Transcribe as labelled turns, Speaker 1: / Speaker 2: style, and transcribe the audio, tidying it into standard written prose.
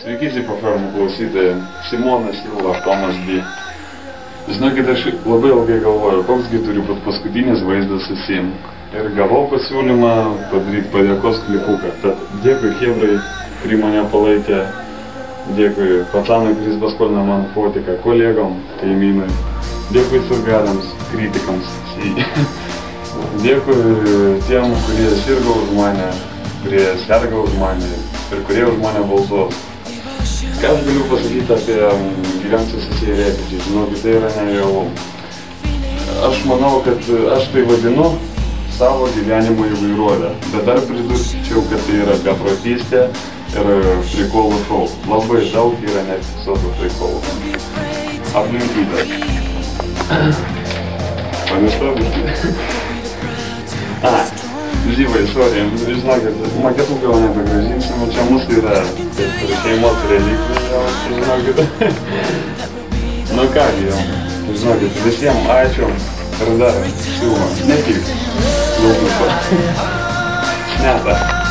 Speaker 1: Sveiki, Zipo fermų klausytojai. Simonas Ilva, Tomas B. Žinokit, aš labai ilgai galvoju, koksgi turi būti paskutinis vaizdas susim. Ir gavau pasiūlymą padaryti padėkos klipuką. Tad dėkui Hebrai, kuri mane palaikė. Dėkui pacanui, kuris paskolino man fotiką, kolegom, kaimynui. Dėkui sirgaliams, kritikams. Dėkui tiem, kurie sirgo už mane, kurie serga už mane ir kurie už mane balsuos. Ką aš galiu pasakyti apie gyventojus susiję repečiai, žinokit, tai yra nerealu. Aš manau, kad aš tai vadinu savo gyvenimo įvairovę, bet dar pridurčiau, kad tai yra beprotystė ir prikolų šou. Labai daug yra nefiksuotų prikolų. Aplinkybės. Pamiršta būti. Žyvai, sorry, žinokit, maketų gal nebegražinsim, čia mūsų yra šeimos relikvijos, žinokit. Nu kągi jau, žinokit, visiems ačiū ir dar siūlom, nepyks. Daug viso. Šneta.